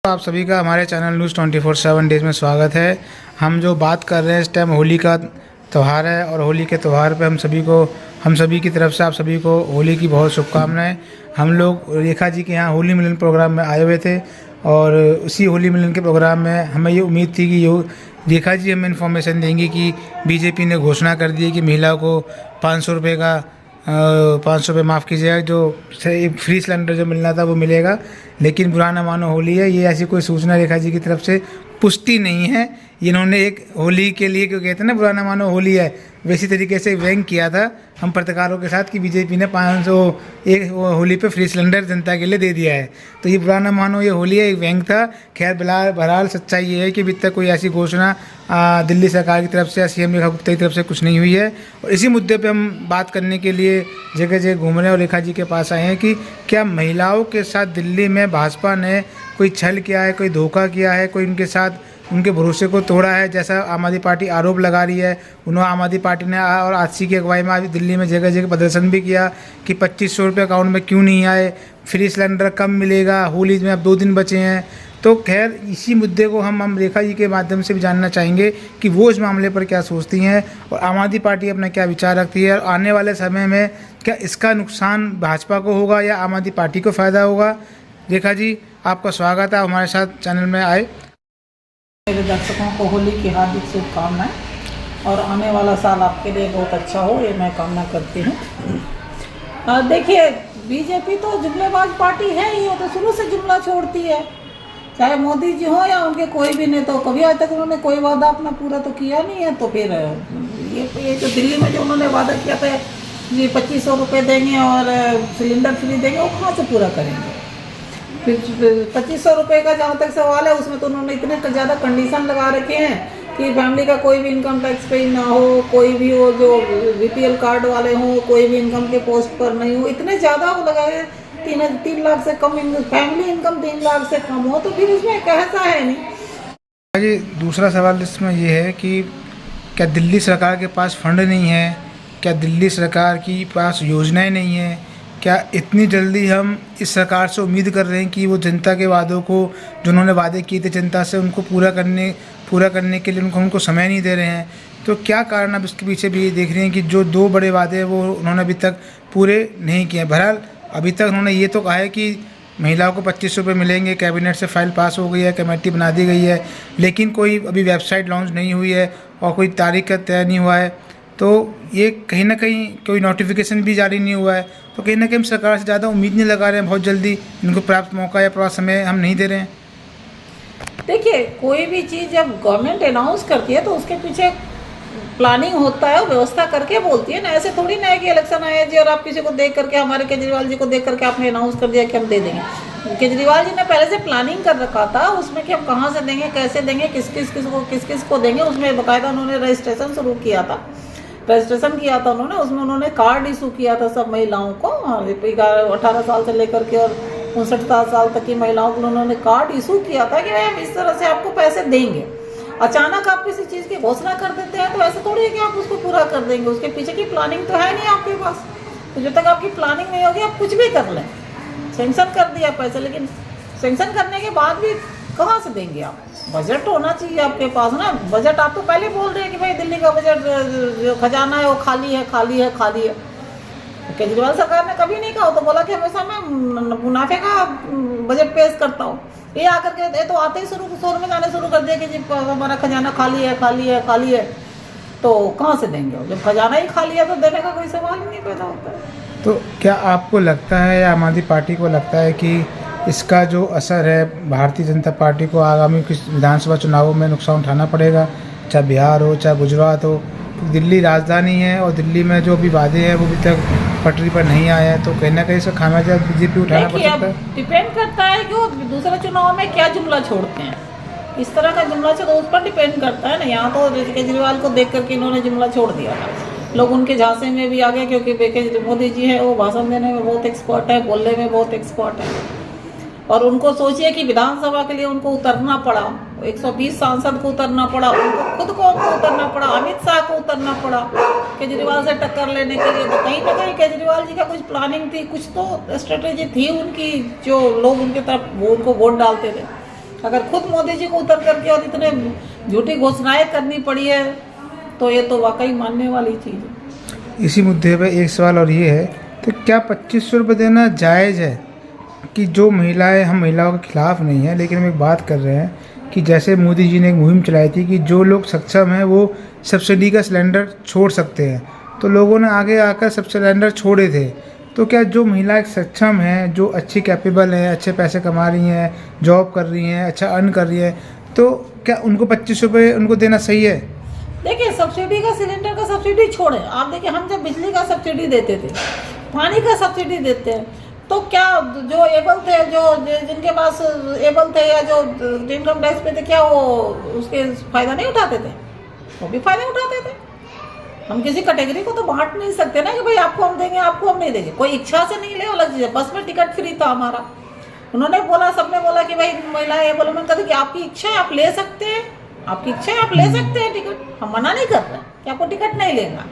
आप सभी का हमारे चैनल न्यूज़ 24/7 डेज में स्वागत है। हम जो बात कर रहे हैं इस टाइम होली का त्यौहार है और होली के त्यौहार पे हम सभी की तरफ से आप सभी को होली की बहुत शुभकामनाएं। हम लोग रेखा जी के यहाँ होली मिलन प्रोग्राम में आए हुए थे और उसी होली मिलन के प्रोग्राम में हमें ये उम्मीद थी कि रेखा जी हमें इन्फॉर्मेशन देंगी कि बीजेपी ने घोषणा कर दी है कि महिलाओं को 500 रुपये का 500 रुपये माफ़ कीजिएगा, जो फ्री सिलेंडर जो मिलना था वो मिलेगा। लेकिन बुरा ना मानो होली है, ये ऐसी कोई सूचना रेखा जी की तरफ से पुष्टि नहीं है। इन्होंने एक होली के लिए, क्यों कहते हैं ना बुरा ना मानो होली है, वैसी तरीके से व्यंग किया था हम पत्रकारों के साथ कि बीजेपी ने 500 एक होली पे फ्री सिलेंडर जनता के लिए दे दिया है। तो ये बुरा ना मानो ये होली है, एक व्यंग था। खैर बहरहाल सच्चाई ये है कि अभी तक कोई ऐसी घोषणा दिल्ली सरकार की तरफ से या सीएम रेखा गुप्ता की तरफ से कुछ नहीं हुई है। और इसी मुद्दे पे हम बात करने के लिए जगह जगह घूम रहे हैं और रेखा जी के पास आए हैं कि क्या महिलाओं के साथ दिल्ली में भाजपा ने कोई छल किया है, कोई धोखा किया है, कोई उनके साथ उनके भरोसे को तोड़ा है, जैसा आम आदमी पार्टी आरोप लगा रही है। उन्होंने आम आदमी पार्टी ने और आजसी की अगुवाई में अभी दिल्ली में जगह जगह प्रदर्शन भी किया कि 2500 रुपये अकाउंट में क्यों नहीं आए, फ्री सिलेंडर कब मिलेगा, होली में अब 2 दिन बचे हैं। तो खैर इसी मुद्दे को हम रेखा जी के माध्यम से भी जानना चाहेंगे कि वो इस मामले पर क्या सोचती हैं और आम आदमी पार्टी अपना क्या विचार रखती है और आने वाले समय में क्या इसका नुकसान भाजपा को होगा या आम आदमी पार्टी को फ़ायदा होगा। रेखा जी, आपका स्वागत है, हमारे साथ चैनल में आए। मेरे दर्शकों को होली की हार्दिक शुभकामनाएं और आने वाला साल आपके लिए बहुत अच्छा हो, ये मैं कामना करती हूँ। देखिए, बीजेपी तो जुमलेबाज पार्टी है ही, वो तो शुरू से जुमला छोड़ती है, चाहे मोदी जी हो या उनके कोई भी नहीं। तो कभी आज तक उन्होंने कोई वादा अपना पूरा तो किया नहीं है। तो फिर ये जो दिल्ली में जो उन्होंने वादा किया था ये 2500 रुपये देंगे और सिलेंडर फ्री देंगे, वो कहाँ से पूरा करेंगे। फिर 2500 रुपये का जहाँ तक सवाल है, उसमें तो उन्होंने इतने ज़्यादा कंडीशन लगा रखे हैं कि फैमिली का कोई भी इनकम टैक्स पे ना हो, कोई भी हो जो बीपीएल कार्ड वाले हों, कोई भी इनकम के पोस्ट पर नहीं हो, इतने ज़्यादा वो लगाए। 3 लाख से कम फैमिली इनकम 3 लाख से कम हो, तो फिर उसमें कैसा है नहीं। जी, दूसरा सवाल इसमें ये है कि क्या दिल्ली सरकार के पास फंड नहीं है, क्या दिल्ली सरकार की पास योजनाएं नहीं है, क्या इतनी जल्दी हम इस सरकार से उम्मीद कर रहे हैं कि वो जनता के वादों को जो उन्होंने वादे किए थे जनता से उनको पूरा करने के लिए उनको समय नहीं दे रहे हैं। तो क्या कारण अब इसके पीछे भी ये देख रहे हैं कि जो 2 बड़े वादे हैं वो उन्होंने अभी तक पूरे नहीं किए। बहरहाल अभी तक उन्होंने ये तो कहा है कि महिलाओं को 2500 रुपये मिलेंगे, कैबिनेट से फाइल पास हो गई है, कमेटी बना दी गई है, लेकिन कोई अभी वेबसाइट लॉन्च नहीं हुई है और कोई तारीख का तय नहीं हुआ है। तो ये कहीं ना कहीं कोई नोटिफिकेशन भी जारी नहीं हुआ है। तो कहीं ना कहीं हम सरकार से ज़्यादा उम्मीद नहीं लगा रहे हैं, बहुत जल्दी इनको प्राप्त मौका या प्राप्त समय हम नहीं दे रहे हैं। देखिए, कोई भी चीज़ जब गवर्नमेंट अनाउंस करती है तो उसके पीछे प्लानिंग होता है, व्यवस्था करके बोलती है ना। ऐसे थोड़ी ना है कि इलेक्शन आए जी और आप किसी को देख करके, हमारे केजरीवाल जी को देख करके आपने अनाउंस कर दिया कि हम दे देंगे। केजरीवाल जी ने पहले से प्लानिंग कर रखा था उसमें कि हम कहाँ से देंगे, कैसे देंगे, किस किस को देंगे। उसमें बाकायदा उन्होंने रजिस्ट्रेशन शुरू किया था, उन्होंने उसमें उन्होंने कार्ड इशू किया था सब महिलाओं को। 18 साल से लेकर के और 59 साल तक की महिलाओं को उन्होंने कार्ड इशू किया था कि भाई हम इस तरह से आपको पैसे देंगे। अचानक आप किसी चीज़ की घोषणा कर देते हैं तो ऐसे थोड़ी है कि आप उसको पूरा कर देंगे, उसके पीछे की प्लानिंग तो है नहीं आपके पास। तो जब तक आपकी प्लानिंग नहीं होगी आप कुछ भी कर लें। सेंक्शन कर दिया पैसे, लेकिन सेंक्शन करने के बाद भी कहाँ से देंगे आप। बजट होना चाहिए आपके पास ना। बजट आप तो पहले बोल रहे हैं कि भाई दिल्ली का बजट जो खजाना है वो खाली है। केजरीवाल सरकार ने कभी नहीं कहा, तो बोला कि हमेशा मैं मुनाफे का बजट पेश करता हूँ। ये आकर के तो आते ही शोर में जाने शुरू कर दिया कि जी हमारा खजाना खाली है। तो कहाँ से देंगे? जब खजाना ही खाली है तो देने का कोई सवाल ही नहीं पैदा होता है। तो क्या आपको लगता है या आम आदमी पार्टी को लगता है कि इसका जो असर है भारतीय जनता पार्टी को आगामी कुछ विधानसभा चुनावों में नुकसान उठाना पड़ेगा, चाहे बिहार हो चाहे गुजरात हो। तो दिल्ली राजधानी है और दिल्ली में जो भी वादे हैं वो अभी तक पटरी पर नहीं आया है, तो कहीं ना कहीं इसका खामियाजा बीजेपी उठाना पड़ सकता है। डिपेंड करता है कि वो दूसरे चुनाव में क्या जुमला छोड़ते हैं। इस तरह का जुमला तो उस पर डिपेंड करता है ना। यहाँ तो केजरीवाल को देख करके इन्होंने जुमला छोड़ दिया था, लोग उनके झांसे में भी आ गए, क्योंकि मोदी जी है वो भाषण देने में बहुत एक्सपर्ट है, बोलने में बहुत एक्सपर्ट है। और उनको सोचिए कि विधानसभा के लिए उनको उतरना पड़ा, 120 सांसद को उतरना पड़ा, उनको खुद को उतरना पड़ा, अमित शाह को उतरना पड़ा केजरीवाल से टक्कर लेने के लिए। तो कहीं ना कहीं केजरीवाल जी का कुछ प्लानिंग थी, कुछ तो स्ट्रेटेजी थी उनकी, जो लोग उनके तरफ उनको वोट डालते थे। अगर खुद मोदी जी को उतर करके और इतने झूठी घोषणाएं करनी पड़ी है तो ये तो वाकई मानने वाली चीज़ है। इसी मुद्दे पे एक सवाल और ये है, तो क्या 2500 रुपये देना जायज़ है? कि जो महिलाएं, हम महिलाओं के खिलाफ़ नहीं है, लेकिन हम एक बात कर रहे हैं कि जैसे मोदी जी ने एक मुहिम चलाई थी कि जो लोग सक्षम हैं वो सब्सिडी का सिलेंडर छोड़ सकते हैं, तो लोगों ने आगे आकर सब सिलेंडर छोड़े थे। तो क्या जो महिलाएं सक्षम हैं, जो अच्छी कैपेबल हैं, अच्छे पैसे कमा रही हैं, जॉब कर रही हैं, अच्छा अर्न कर रही हैं, तो क्या उनको 25 रुपये उनको देना सही है? देखिए, सब्सिडी का सिलेंडर का सब्सिडी छोड़े, आप देखिए हम जब बिजली का सब्सिडी देते थे, पानी का सब्सिडी देते हैं, तो क्या जो एबल थे, जो जिनके पास एबल थे या जो इनकम टैक्स पे थे, क्या वो उसके फ़ायदा नहीं उठाते थे? वो भी फ़ायदा उठाते थे। हम किसी कैटेगरी को तो बांट नहीं सकते ना कि भाई आपको हम देंगे, आपको हम नहीं देंगे। कोई इच्छा से नहीं ले, अलग चीज़ है। बस में टिकट फ्री था हमारा, उन्होंने बोला, सबने बोला कि भाई महिलाएं एबल, मैंने कहा कि आपकी इच्छा है, आप ले सकते हैं, आपकी इच्छा है, आप ले सकते हैं टिकट, हम मना नहीं कर रहे कि आपको टिकट नहीं लेना,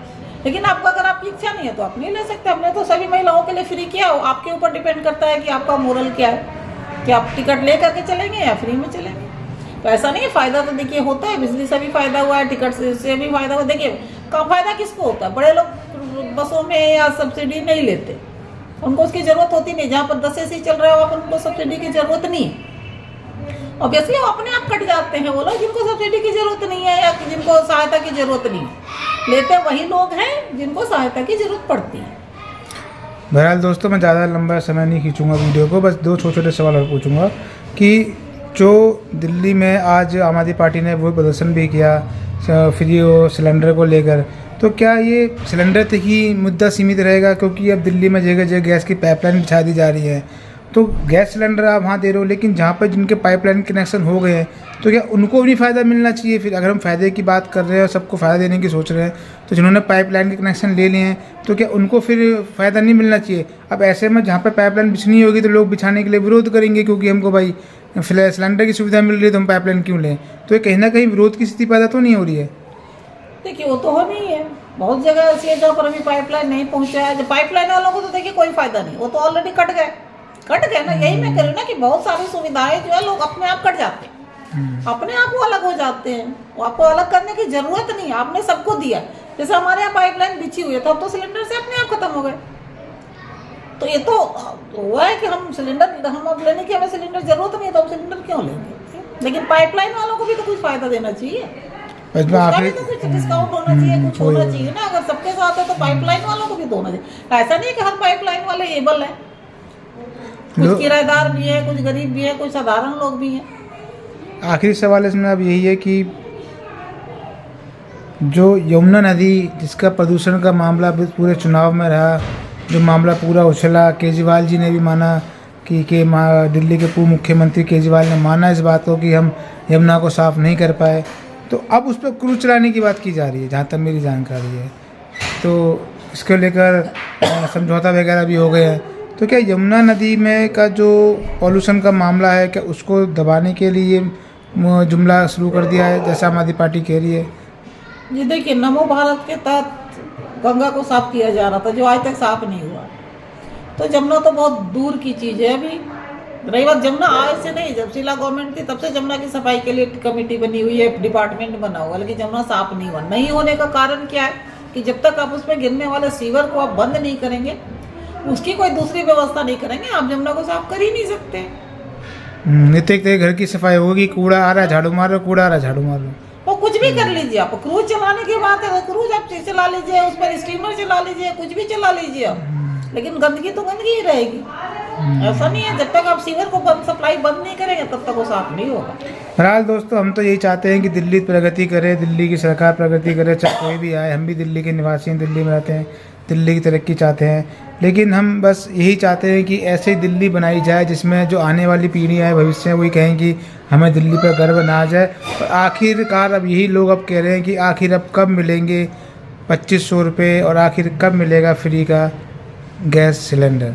लेकिन आपका अगर आपकी इच्छा नहीं है तो आप नहीं ले सकते। हमने तो सभी महिलाओं के लिए फ्री किया, आपके ऊपर डिपेंड करता है कि आपका मोरल क्या है, कि आप टिकट ले करके चलेंगे या फ्री में चलेंगे। तो ऐसा नहीं है, फ़ायदा तो देखिए होता है, बिजली से भी फ़ायदा हुआ है, टिकट से भी फ़ायदा हुआ। देखिए का फ़ायदा किसको होता है? बड़े लोग बसों में या सब्सिडी नहीं लेते, उनको उसकी ज़रूरत होती नहीं। जहाँ पर 10 AC चल रहा है वहाँ पर उनको सब्सिडी की ज़रूरत नहीं है। ऑब्वियसली वो अपने आप कट जाते हैं वो लोग जिनको सब्सिडी की ज़रूरत नहीं है या जिनको सहायता की ज़रूरत नहीं है। लेते वही लोग हैं जिनको सहायता की ज़रूरत पड़ती है। बहरहाल दोस्तों, मैं ज़्यादा लंबा समय नहीं खींचूंगा वीडियो को, बस 2 छोटे छोटे सवाल और पूछूंगा कि जो दिल्ली में आज आम आदमी पार्टी ने वो प्रदर्शन भी किया फ्री सिलेंडर को लेकर, तो क्या ये सिलेंडर तक ही मुद्दा सीमित रहेगा? क्योंकि अब दिल्ली में जगह जगह गैस की पाइपलाइन बिछा दी जा रही है, तो गैस सिलेंडर आप वहाँ दे रहे हो, लेकिन जहाँ पर जिनके पाइपलाइन कनेक्शन हो गए हैं तो क्या उनको भी फ़ायदा मिलना चाहिए? फिर अगर हम फ़ायदे की बात कर रहे हैं और सबको फ़ायदा देने की सोच रहे हैं, तो जिन्होंने पाइपलाइन के कनेक्शन ले लिए हैं तो क्या उनको फिर फ़ायदा नहीं मिलना चाहिए? अब ऐसे में जहाँ पर पाइपलाइन बिछनी होगी तो लोग बिछाने के लिए विरोध करेंगे, क्योंकि हमको भाई सिलेंडर की सुविधा मिल रही है तो हम पाइपलाइन क्यों लें? तो ये कहीं ना कहीं विरोध की स्थिति पैदा तो नहीं हो रही है? देखिए वो तो हो नहीं है, बहुत जगह ऐसी है जहाँ पर अभी पाइपलाइन नहीं पहुँचा है। जो पाइपलाइन वालों को तो देखिए कोई फ़ायदा नहीं, वो तो ऑलरेडी कट गए ना। यही मैं कह रही हूँ ना कि बहुत सारी सुविधाएं जो है लोग अपने आप कट जाते हैं, अपने आप वो अलग हो जाते हैं। वो आपको अलग करने की जरूरत नहीं है, आपने सबको दिया। जैसे हमारे यहाँ पाइपलाइन बिछी हुई है तो अब तो सिलेंडर से अपने आप खत्म हो गए। तो ये तो हुआ है कि हम सिलेंडर, हम अब लेने की हमें सिलेंडर जरूरत नहीं है तो हम सिलेंडर क्यों लेंगे? लेकिन पाइपलाइन वालों को भी तो कुछ फायदा देना चाहिए, उसका भी तो कुछ डिस्काउंट होना चाहिए, कुछ होना चाहिए ना। अगर सबके साथ है तो पाइपलाइन वालों को भी तो होना चाहिए। ऐसा नहीं है कि हर पाइपलाइन वाले एबल है, कुछ किराएदार भी है, कुछ गरीब भी है, कुछ साधारण लोग भी हैं। आखिरी सवाल इसमें अब यही है कि जो यमुना नदी जिसका प्रदूषण का मामला पूरे चुनाव में रहा, जो मामला पूरा उछला, केजरीवाल जी ने भी माना कि दिल्ली के पूर्व मुख्यमंत्री केजरीवाल ने माना इस बात को कि हम यमुना को साफ़ नहीं कर पाए, तो अब उस पर क्रूज चलाने की बात की जा रही है जहाँ तक मेरी जानकारी है। तो इसको लेकर समझौता वगैरह भी हो गए हैं। तो क्या यमुना नदी में का जो पॉल्यूशन का मामला है, क्या उसको दबाने के लिए जुमला शुरू कर दिया है जैसा आम आदमी पार्टी कह रही है? जी देखिए, नमो भारत के तहत गंगा को साफ किया जा रहा था जो आज तक साफ नहीं हुआ। तो जमुना तो बहुत दूर की चीज़ है। अभी रही बात जमुना, आज से नहीं, जब शीला गवर्नमेंट थी तब से जमुना की सफाई के लिए कमेटी बनी हुई है, डिपार्टमेंट बना हुआ, लेकिन जमुना साफ नहीं हुआ। नहीं होने का कारण क्या है कि जब तक आप उसमें गिरने वाले सीवर को आप बंद नहीं करेंगे, उसकी कोई दूसरी व्यवस्था नहीं करेंगे, आप जमुना को साफ कर ही नहीं सकते। नित्य घर की सफाई होगी, कूड़ा आ रहा है झाड़ू मारो, कूड़ा आ रहा है झाड़ू मारो, वो कुछ भी कर लीजिए। आप क्रूज चलाने की बात है तो क्रूज आप चला लीजिए, उस पर स्टीमर चला लीजिए, कुछ भी चला लीजिए आप, लेकिन गंदगी तो गंदगी ही रहेगी। ऐसा नहीं है, जब तक आप सीवर को सप्लाई बंद नहीं करेंगे तब तक वो साफ नहीं होगा। बहरहाल दोस्तों, हम तो यही चाहते हैं कि दिल्ली प्रगति करे, दिल्ली की सरकार प्रगति करे, चाहे कोई भी आए। हम भी दिल्ली के निवासी हैं, दिल्ली में रहते हैं, दिल्ली की तरक्की चाहते हैं, लेकिन हम बस यही चाहते हैं कि ऐसे ही दिल्ली बनाई जाए जिसमें जो आने वाली पीढ़ियाँ है भविष्य में वही कहें कि हमें दिल्ली पर गर्व ना आ जाए। और आखिरकार अब यही लोग अब कह रहे हैं कि आखिर अब कब मिलेंगे 2500 रुपये और आखिर कब मिलेगा फ्री का गैस सिलेंडर।